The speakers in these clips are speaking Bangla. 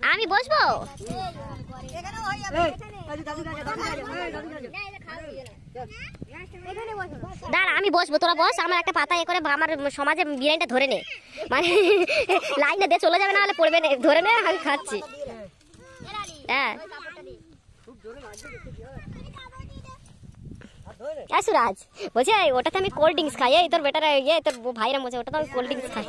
আমি বসবো দাঁড়া আমি বসবো তোরা বস আমার একটা পাতা এ করে আমার সমাজে বিরিয়ানিটা ধরে নে মানে লাইনে দিয়ে চলে যাবে না হলে পড়বে না ধরে নে আমি খাচ্ছি হ্যাঁ সুরাজ বলছি ওটাতে আমি কোল্ড ড্রিঙ্কস খাই তোর বেটার তোর ভাইরা বলছে ওটা তো আমি কোল্ড ড্রিঙ্কস খাই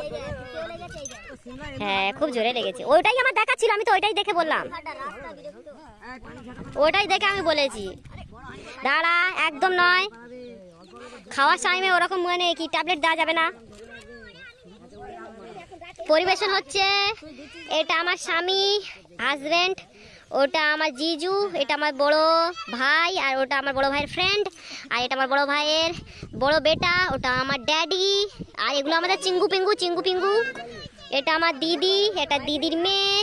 হ্যাঁ খুব জোরে লেগেছে ওইটাই আমার দেখা ছিল আমি তো ওইটাই দেখে বললাম ওইটাই দেখে আমি বলেছি দাঁড়া একদম নয় খাওয়ার টাইমে ওরকম মানে কি ট্যাবলেট দেওয়া যাবে না পরিবেশন হচ্ছে এটা আমার স্বামী হাজবেন্ড ওটা আমার জিজু এটা আমার বড় ভাই আর ওটা আমার বড় ভাইয়ের ফ্রেন্ড আর এটা আমার বড় ভাইয়ের বড় বেটা ওটা আমার ড্যাডি আর এগুলো আমাদের চিঙ্গু পিঙ্গু এটা আমার দিদি এটা দিদির মেয়ে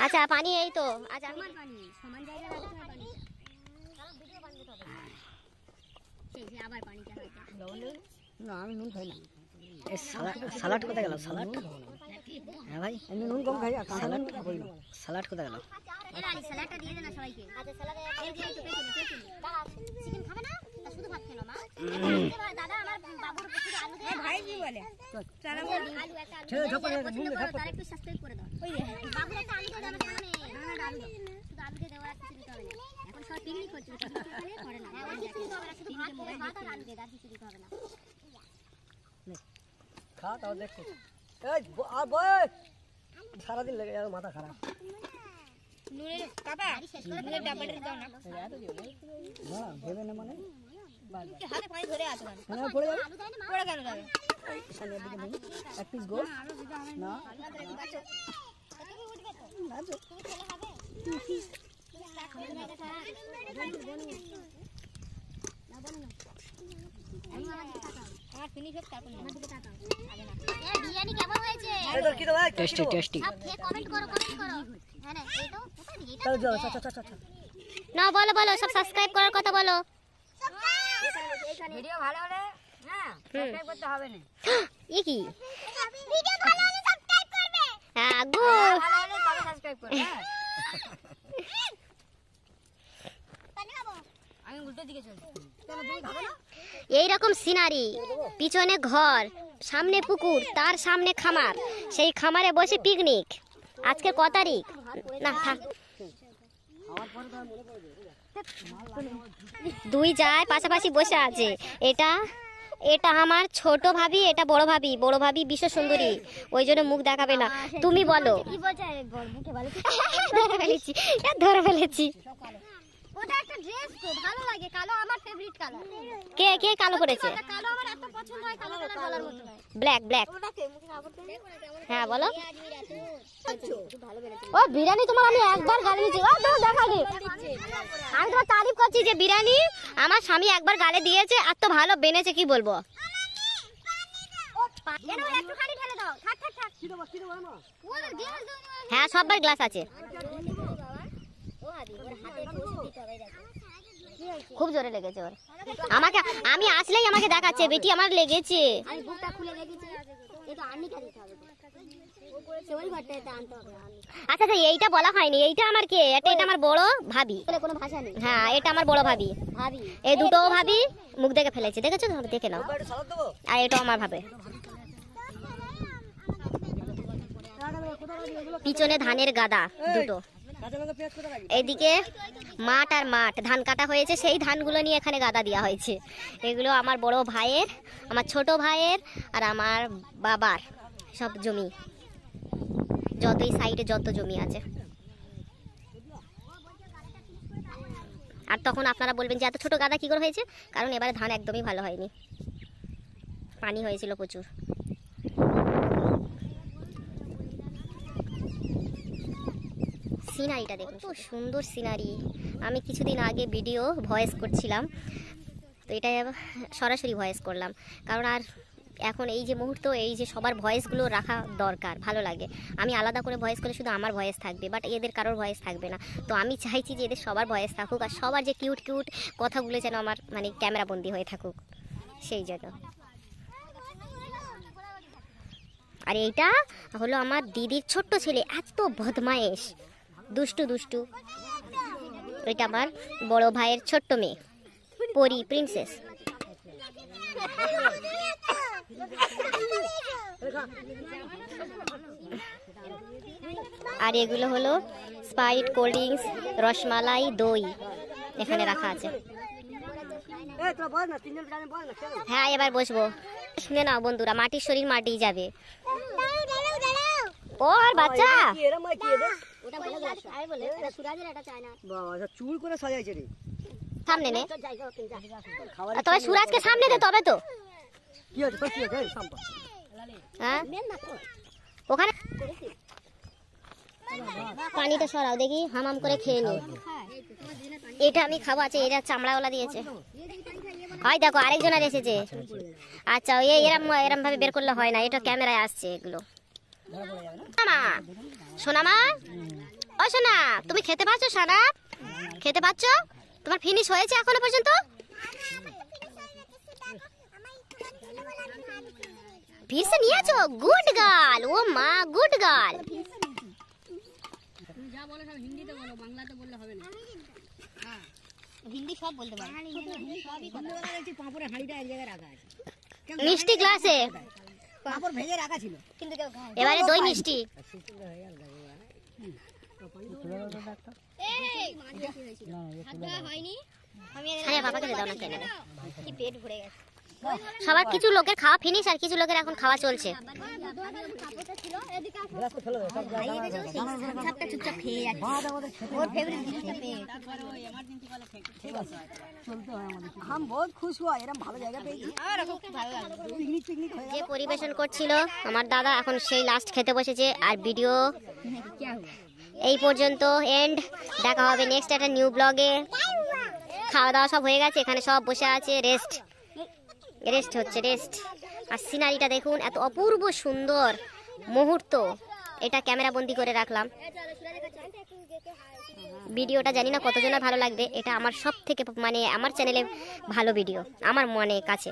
আচ্ছা পানি এই তো আচ্ছা না আমি নুন খাই না সালাড কোথায় গেল সালাড হ্যাঁ ভাই আমি নুন কম খাই সালাড কোথায় গেল সালাডটা দিয়ে দে না সবাইকে আচ্ছা সালাডে এই যে একটু চিকেন খাবে না তা শুধু ভাত খেলো মা দাদা আমার বাবুর কিছু আলু দে ভাই কি বলে চলো আলু একটা আলু তার একটু সাবস্ক্রাইব করে দাও ওই বাবুর একটা আলু দে আমার সামনে না আলু শুধু আলু দিয়ে দেওয়া কিছু দিতে হবে না এখন সব পিকনিক করছে সকালে করে না কিছু দিতে হবে না শুধু ভাত আর আলু দে আর কিছু দিতে হবে না খা তাও দেখো এই আর বয় সারা দিন লেগে যাবে মাথা খারাপ নুনে বাবা নুনে ডাবলটা দাও না না দেবে না মানে হাতে পানি ধরে আছে মানে পড়ে যাবে পড়ে গেল যাবে সামনের দিকে নেই এক পিস গোল না বিরিয়ানি কেমন হয়েছে টেস্টি টেস্টি কমেন্ট করো হ্যাঁ না এই তো চলো না বলো বলো সব সাবস্ক্রাইব করার কথা বলো ভিডিও ভালো হলে হ্যাঁ সাবস্ক্রাইব করতে হবে না ই কি ভিডিও ভালো হলে সাবস্ক্রাইব করবে হ্যাঁ গো ভালো হলে তবে সাবস্ক্রাইব করবে হ্যাঁ আমি উল্টো দিকে চলছি কেন তুমি খাবে না এইরকম সিনারি পিছনে ঘর সামনে পুকুর তার সামনে খামার সেই খামারে বসে পিকনিক আজকে ক তারিখ না থাক দুই যায় পাশাপাশি বসে আছে এটা এটা আমার ছোট ভাবি এটা বড় ভাবি বিশ্ব সুন্দরী ওই জন্য মুখ দেখাবে না তুমি বলো ধরে ফেলেছি ওটা একটা ড্রেস তো ভালো লাগে কালো আমার ফেভারিট কালার কে কে কালো পরেছে কালো আমার এত পছন্দ হয় কালো কালার বলার মতো নয় ব্ল্যাক হ্যাঁ বলো ও বিরিয়ানি তোমার আমি একবার গালে দিয়েছি ও দাও দেখা দে আমি তোমার তারিফ করছি যে বিরিয়ানি আমার স্বামী একবার গালে দিয়েছে আর তো ভালো বেনেছে কি বলবো হ্যাঁ সববার গ্লাস আছে খুব জোরে লেগেছে ওর আমাকে আমি আসলেই আমাকে দেখাচ্ছে বেটি আমার লেগেছে আচ্ছা আচ্ছা এইটা বলা হয়নি এইটা আমার কে এটা আমার বড় ভাবি কোনো ভাষা নেই হ্যাঁ এটা আমার বড় ভাবি এই দুটো ভাবি মুখ দেখে ফেলেছে দেখেছো দেখে নাও আর এটা আমার ভাবে পিছনে ধানের গাদা দুটো এইদিকে মাঠ আর মাঠ ধান কাটা হয়েছে সেই ধানগুলো নিয়ে এখানে গাদা দেওয়া হয়েছে এগুলো আমার বড় ভাইয়ের আমার ছোট ভাইয়ের আর আমার বাবার সব জমি যতই সাইডে যত জমি আছে আর তখন আপনারা বলবেন যে এত ছোট গাদা কি করে হয়েছে কারণ এবারে ধান একদমই ভালো হয়নি পানি হয়েছিল প্রচুর সিনারিটা দেখুন খুব সুন্দর সিনারি আমি কিছুদিন আগে ভিডিও ভয়েস করছিলাম তো এটা সরাসরি ভয়েস করলাম কারণ আর এখন এই যে মুহূর্ত, এই যে সবার ভয়েসগুলো রাখা দরকার, ভালো লাগে। আমি আলাদা করে ভয়েস করলে শুধু আমার ভয়েস থাকবে, বাট এদের কারোর ভয়েস থাকবে না। তো আমি চাইছি যে এদের সবার ভয়েস থাকুক, আর সবার যে কিউট কিউট কথাগুলো যেন আমার মানে ক্যামেরাবন্দি হয়ে থাকুক, সেই জন্য। আর এইটা হলো আমার দিদির ছোট্ট ছেলে, এত বদমায়েশ, দুষ্টু দুষ্টু। এটা আমার বড় ভাইয়ের ছোট্ট মেয়ে, পরি, প্রিন্সেস। আর এগুলো হলো স্প্রাইট, কোল্ড ড্রিঙ্কস, রসমালাই, দই এখানে রাখা আছে। হ্যাঁ, এবার বসবো। শুনে নাও বন্ধুরা, মাটির শরীর মাটি যাবে। ও আর বাচ্চা চুল করে সাজাইছে রে, সামনে নে, তবে সুরাজকে সামনে দে, তবে তো। কি আছে কি আছে হ্যাঁ, ওখানে পানিটা সরাও দেখি, হামাম করে খেয়ে নি। এটা আমি খাবো। আছে, এটা চামড়াওয়ালা দিয়েছে। হয় দেখো, আরেকজন আর এসেছে। আচ্ছা, এরম এরম ভাবে বের করলে হয় না, এটা ক্যামেরায় আসছে এগুলো। সোনামা, ও সোনা, তুমি খেতে পাচ্ছ? সোনা, খেতে পাচ্ছ? তোমার ফিনিশ হয়েছে এখনো পর্যন্ত? ফিরছে নিয়েছো? গুড গার্ল, ও মা, গুড গার্ল। হিন্দি সব বলতে পারে। মিষ্টি গ্লাসে ভেজে রাখা ছিল, এবারে দই মিষ্টি। বাবাকে দাও না, কেন কি পেট ভরে গেছে। সবার কিছু লোকের খাওয়া ফিনিশ, আর কিছু লোকের এখন খাওয়া চলছে। যে পরিবেশন করছিল আমার দাদা, এখন সেই লাস্ট খেতে বসেছে। আর ভিডিও এই পর্যন্ত এন্ড। দেখা হবে নেক্সট একটা নিউ ব্লগে। খাওয়া দাওয়া সব হয়ে গেছে, এখানে সব বসে আছে, রেস্ট হচ্ছে, রেস্ট। আর সিনারিটা দেখুন, এত অপূর্ব সুন্দর মুহূর্ত। এটা ক্যামেরা বন্দি করে রাখলাম। ভিডিওটা জানি না কতজনের ভালো লাগবে। এটা আমার সব থেকে মানে আমার চ্যানেলে ভালো ভিডিও, আমার মনে কাছে।